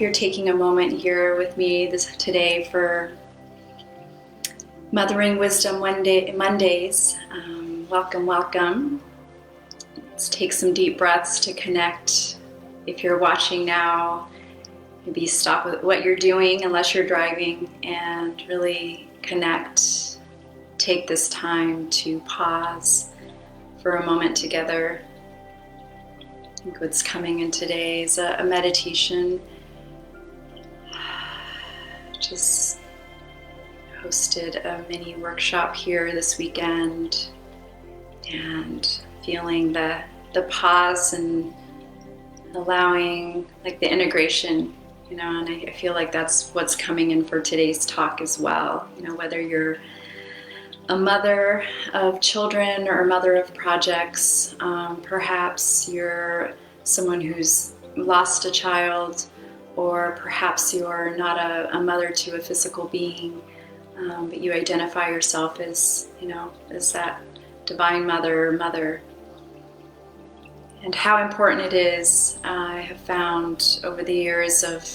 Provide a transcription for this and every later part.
you're taking a moment here with me today for Mothering Wisdom Mondays. Welcome, welcome. Let's take some deep breaths to connect. If you're watching now, maybe stop with what you're doing unless you're driving and really connect. Take this time to pause for a moment together. I think what's coming in today is a meditation. Just hosted a mini workshop here this weekend and feeling the pause and allowing like the integration, and I feel like that's what's coming in for today's talk as well. Whether you're a mother of children or a mother of projects, perhaps you're someone who's lost a child, or perhaps you're not a mother to a physical being, but you identify yourself as, as that divine mother. And how important it is, I have found over the years of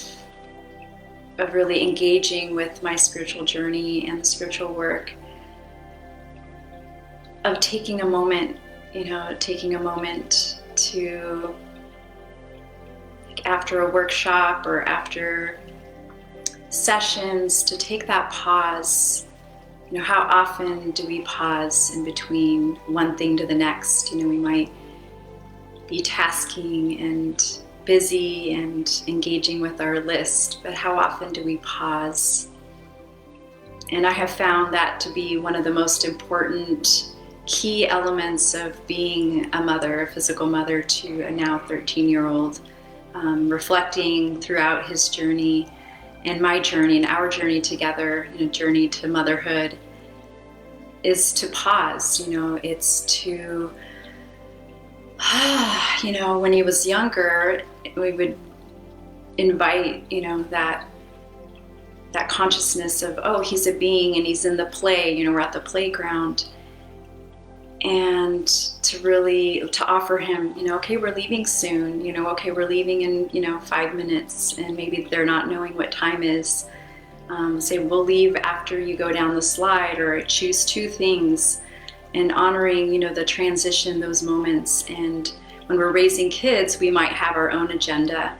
really engaging with my spiritual journey and the spiritual work, of taking a moment to, after a workshop or after sessions, to take that pause. How often do we pause in between one thing to the next? We might be tasking and busy and engaging with our list, but how often do we pause? And I have found that to be one of the most important key elements of being a mother, a physical mother to a now 13-year-old, reflecting throughout his journey and my journey and our journey together, journey to motherhood, is to pause. It's to, when he was younger, we would invite, that consciousness of, oh, he's a being and he's in the play, we're at the playground. And to offer him, okay, we're leaving soon, okay, we're leaving in, 5 minutes, and maybe they're not knowing what time is. Say, we'll leave after you go down the slide, or choose 2 things, and honoring, the transition, those moments. And when we're raising kids, we might have our own agenda.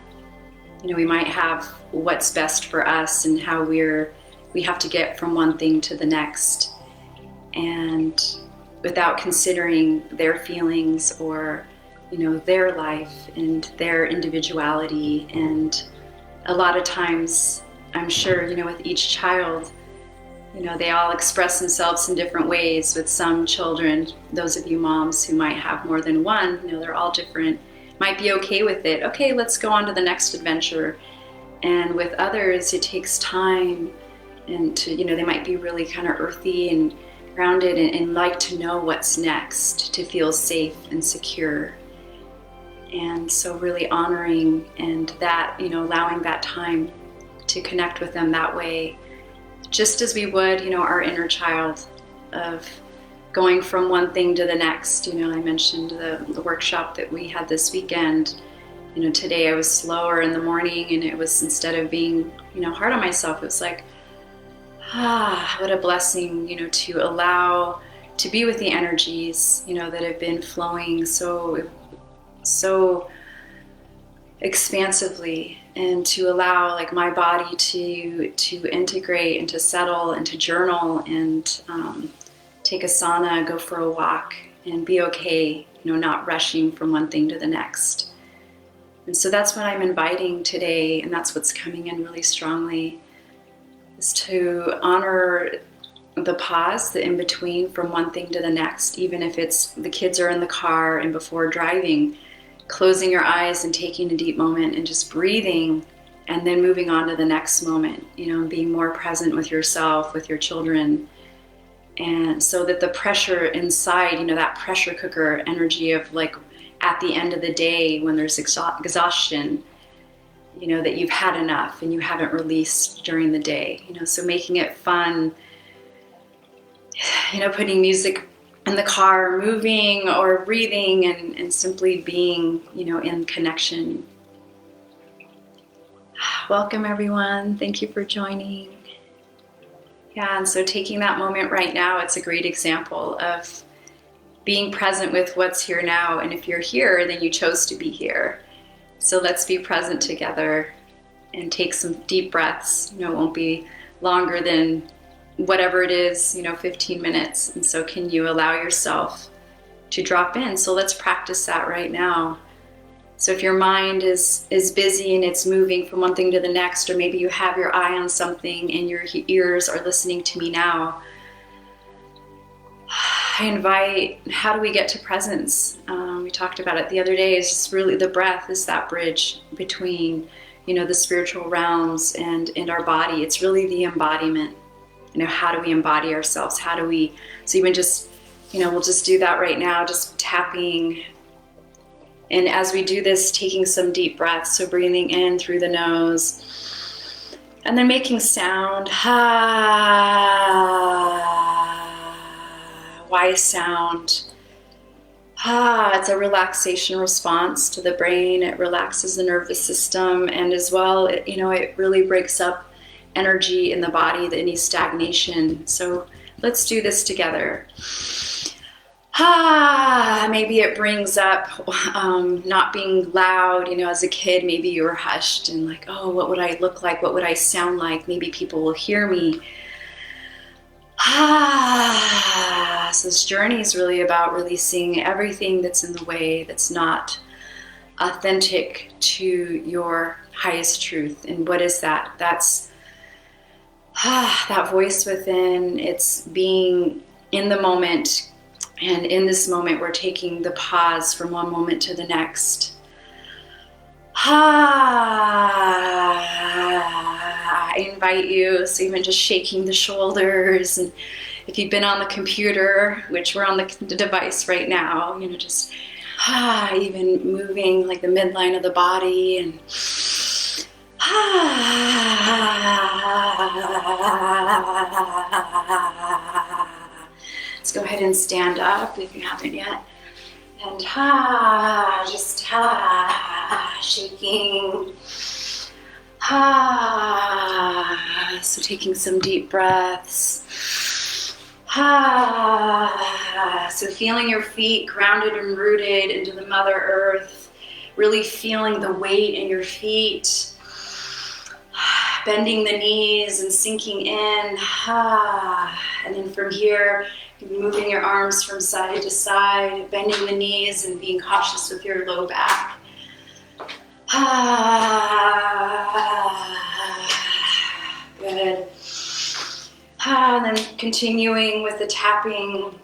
We might have what's best for us and how we have to get from one thing to the next. And without considering their feelings or, their life and their individuality. And a lot of times, I'm sure, with each child, they all express themselves in different ways. With some children, those of you moms who might have more than one, they're all different, might be okay with it. Okay, let's go on to the next adventure. And with others, it takes time, and they might be really kind of earthy and grounded and like to know what's next, to feel safe and secure. And so really honoring and that, allowing that time to connect with them that way, just as we would, our inner child, of going from one thing to the next. I mentioned the workshop that we had this weekend. Today I was slower in the morning, and it was, instead of being, hard on myself, it was like, what a blessing, to allow to be with the energies, that have been flowing so expansively, and to allow like my body to integrate and to settle and to journal and take a sauna, go for a walk, and be okay, not rushing from one thing to the next. And so that's what I'm inviting today, and that's what's coming in really strongly, is to honor the pause, the in-between from one thing to the next, even if it's the kids are in the car and before driving, closing your eyes and taking a deep moment and just breathing, and then moving on to the next moment, being more present with yourself, with your children. And so that the pressure inside, that pressure cooker energy of like at the end of the day when there's exhaustion, that you've had enough and you haven't released during the day, so making it fun, putting music in the car, moving or breathing, and simply being, in connection. Welcome, everyone. Thank you for joining. Yeah, and so taking that moment right now, it's a great example of being present with what's here now. And if you're here, then you chose to be here. So let's be present together and take some deep breaths. It won't be longer than whatever it is, 15 minutes. And so can you allow yourself to drop in? So let's practice that right now. So if your mind is busy and it's moving from one thing to the next, or maybe you have your eye on something and your ears are listening to me now, I invite, how do we get to presence? We talked about it the other day. It's just really the breath is that bridge between, the spiritual realms and our body. It's really the embodiment. How do we embody ourselves? How do we, so even just, we'll just do that right now, just tapping. And as we do this, taking some deep breaths, so breathing in through the nose, and then making sound. Why sound? It's a relaxation response to the brain. It relaxes the nervous system, and as well, it really breaks up energy in the body, any stagnation. So let's do this together. Maybe it brings up not being loud. As a kid, maybe you were hushed and like, oh, what would I look like? What would I sound like? Maybe people will hear me. So this journey is really about releasing everything that's in the way, that's not authentic to your highest truth. And what is that? That's that voice within. It's being in the moment. And in this moment, we're taking the pause from one moment to the next. I invite you, so even just shaking the shoulders, and if you've been on the computer, which we're on the device right now, just even moving like the midline of the body, and let's go ahead and stand up if you haven't yet. And just shaking. So taking some deep breaths. So feeling your feet grounded and rooted into the Mother Earth. Really feeling the weight in your feet. Bending the knees and sinking in. And then from here, moving your arms from side to side, bending the knees and being cautious with your low back. Good. And then continuing with the tapping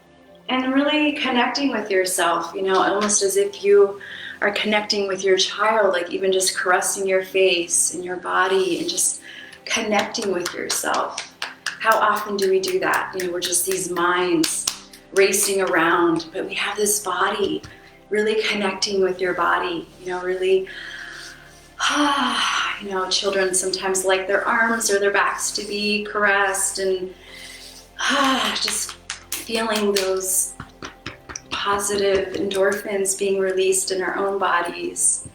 and really connecting with yourself, almost as if you are connecting with your child, like even just caressing your face and your body and just connecting with yourself. How often do we do that? We're just these minds racing around, but we have this body, really connecting with your body, really, children sometimes like their arms or their backs to be caressed, and just feeling those positive endorphins being released in our own bodies.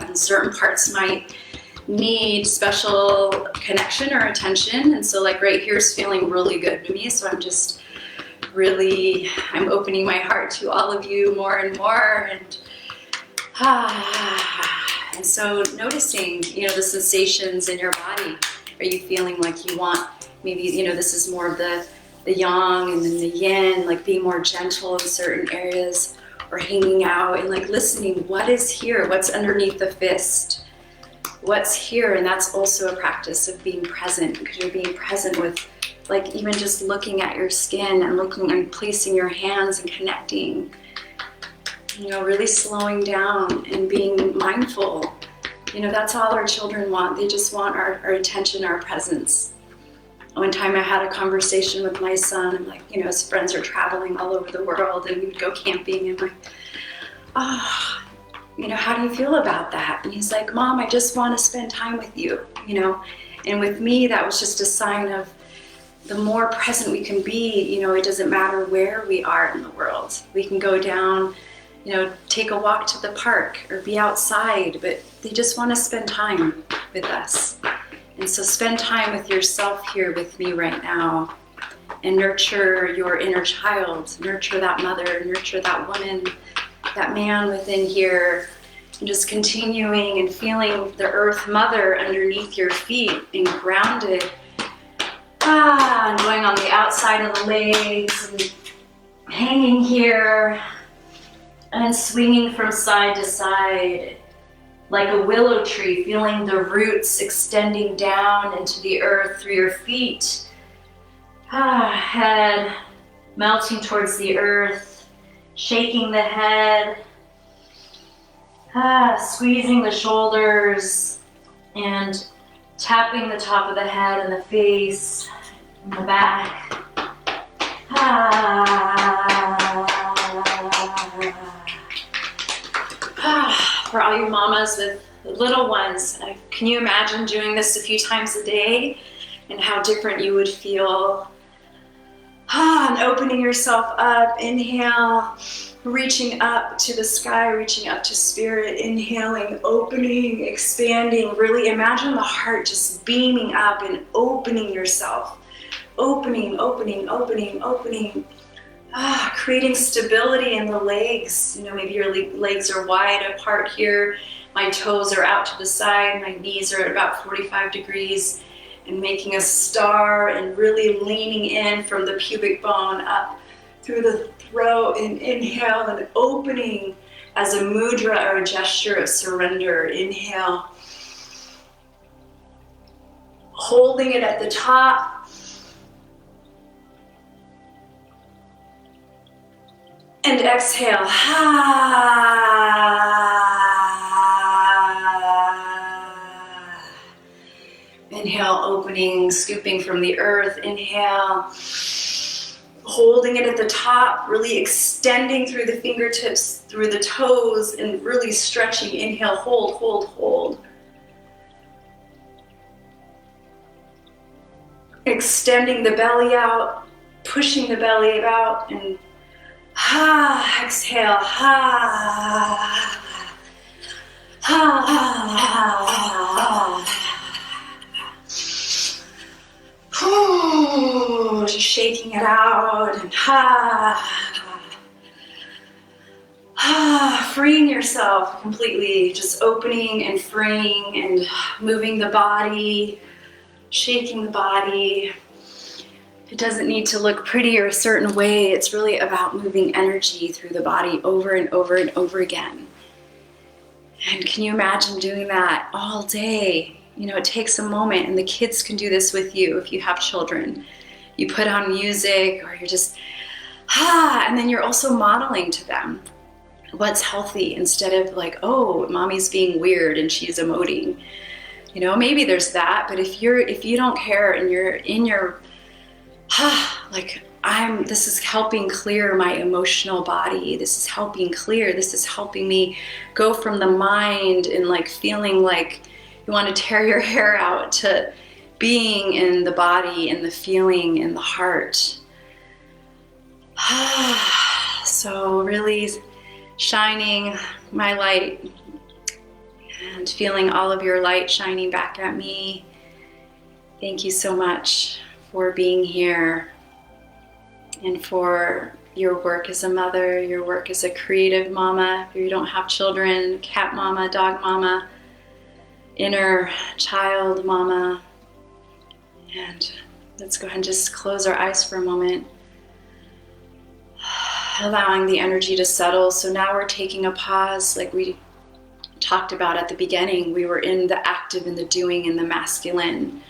And certain parts might need special connection or attention, and so like right here is feeling really good to me, so I'm just really, I'm opening my heart to all of you more and more, and so noticing, the sensations in your body. Are you feeling like you want, maybe, this is more of the yang and then the yin, like being more gentle in certain areas, or hanging out and like listening, what is here? What's underneath the fist? What's here? And that's also a practice of being present, because you're being present with, like, even just looking at your skin and looking and placing your hands and connecting, really slowing down and being mindful. That's all our children want. They just want our attention, our presence. One time I had a conversation with my son, and like, his friends are traveling all over the world, and we would go camping, and like, how do you feel about that? And he's like, Mom, I just want to spend time with you, and with me, that was just a sign of the more present we can be, it doesn't matter where we are in the world. We can go down take a walk to the park or be outside, but they just want to spend time with us. And so spend time with yourself here with me right now and nurture your inner child, nurture that mother, nurture that woman, that man within here, and just continuing and feeling the earth mother underneath your feet and grounded. And going on the outside of the legs and hanging here and swinging from side to side like a willow tree, feeling the roots extending down into the earth through your feet. Head melting towards the earth, shaking the head, squeezing the shoulders and tapping the top of the head and the face and the back. For all you mamas with little ones, can you imagine doing this a few times a day and how different you would feel? And opening yourself up, inhale, reaching up to the sky, reaching up to spirit, inhaling, opening, expanding. Really imagine the heart just beaming up and opening yourself. Opening, opening, opening, opening. Creating stability in the legs. Maybe your legs are wide apart here. My toes are out to the side. My knees are at about 45 degrees. And making a star and really leaning in from the pubic bone up through the throat and inhale and opening as a mudra or a gesture of surrender. Inhale. Holding it at the top. And exhale. Inhale, opening, scooping from the earth. Inhale. Holding it at the top, really extending through the fingertips, through the toes, and really stretching. Inhale, hold, hold, hold. Extending the belly out, pushing the belly out, and exhale. Just shaking it out and freeing yourself completely, just opening and freeing and moving the body, shaking the body. It doesn't need to look pretty or a certain way. It's really about moving energy through the body over and over and over again. And can you imagine doing that all day? It takes a moment, and the kids can do this with you if you have children. You put on music, or you're just, and then you're also modeling to them what's healthy instead of like, oh, mommy's being weird and she's emoting. Maybe there's that, but if you don't care and you're in your, this is helping clear my emotional body. This is helping clear. This is helping me go from the mind and feeling like you want to tear your hair out to being in the body and the feeling in the heart. So really shining my light and feeling all of your light shining back at me. Thank you so much for being here and for your work as a mother, your work as a creative mama. If you don't have children, cat mama, dog mama, inner child mama. And let's go ahead and just close our eyes for a moment, allowing the energy to settle. So now we're taking a pause, like we talked about at the beginning. We were in the active and the doing in the masculine.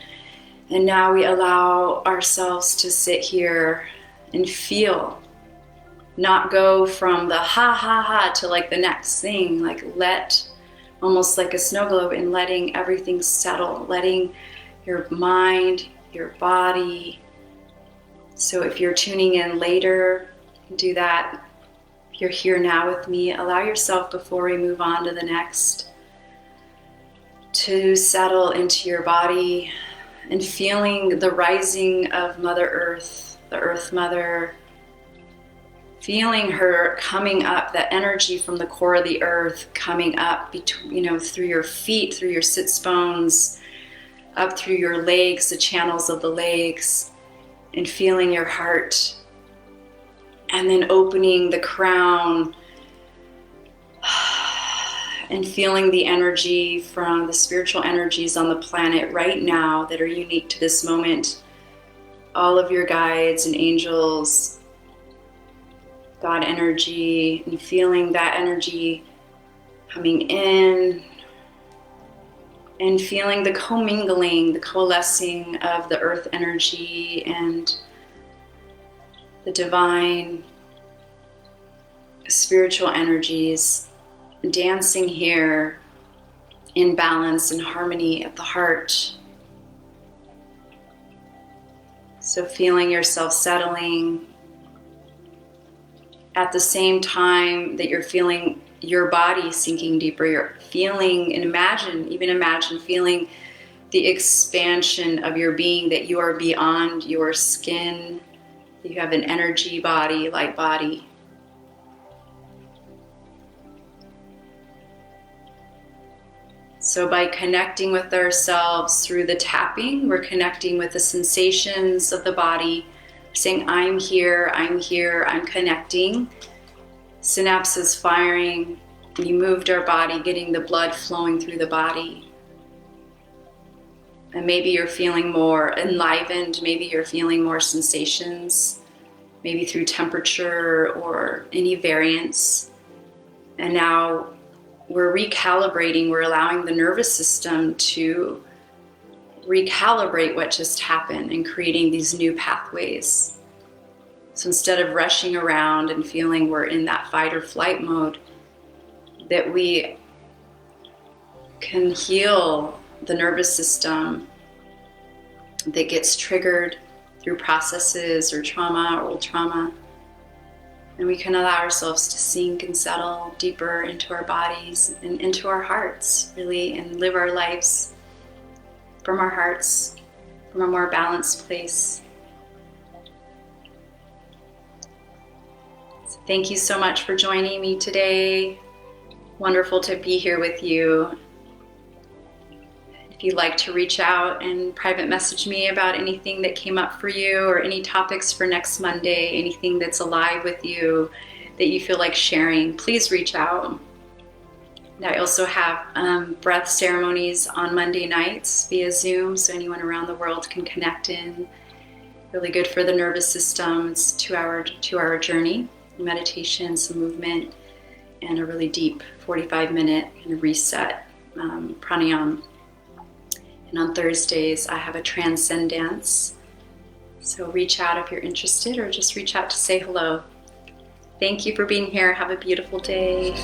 And now we allow ourselves to sit here and feel, not go from the ha ha ha to the next thing, let, almost like a snow globe, and letting everything settle, letting your mind, your body. So if you're tuning in later, do that. If you're here now with me, allow yourself, before we move on to the next, to settle into your body and feeling the rising of Mother Earth, the Earth Mother, Feeling her coming up, that energy from the core of the earth coming up between, through your feet, through your sits bones, up through your legs, the channels of the legs, and feeling your heart. And then opening the crown and feeling the energy from the spiritual energies on the planet right now that are unique to this moment. All of your guides and angels, God energy, and feeling that energy coming in, and feeling the commingling, the coalescing of the earth energy and the divine spiritual energies dancing here in balance and harmony at the heart. So feeling yourself settling at the same time that you're feeling your body sinking deeper. You're feeling and imagine feeling the expansion of your being, that you are beyond your skin. You have an energy body, light body. So by connecting with ourselves through the tapping, we're connecting with the sensations of the body, saying, I'm here, I'm connecting. Synapses firing. You moved our body, getting the blood flowing through the body. And maybe you're feeling more enlivened, maybe you're feeling more sensations, maybe through temperature or any variance. And now we're recalibrating, we're allowing the nervous system to recalibrate what just happened and creating these new pathways. So instead of rushing around and feeling we're in that fight or flight mode, that we can heal the nervous system that gets triggered through processes or trauma or old trauma. And we can allow ourselves to sink and settle deeper into our bodies and into our hearts, really, and live our lives from our hearts, from a more balanced place. So thank you so much for joining me today. Wonderful to be here with you. If you'd like to reach out and private message me about anything that came up for you or any topics for next Monday, anything that's alive with you that you feel like sharing, please reach out. And I also have breath ceremonies on Monday nights via Zoom, so anyone around the world can connect in. Really good for the nervous system. It's a 2-hour journey, meditation, some movement, and a really deep 45-minute kind of reset pranayama. And on Thursdays, I have a transcendence. So reach out if you're interested, or just reach out to say hello. Thank you for being here. Have a beautiful day.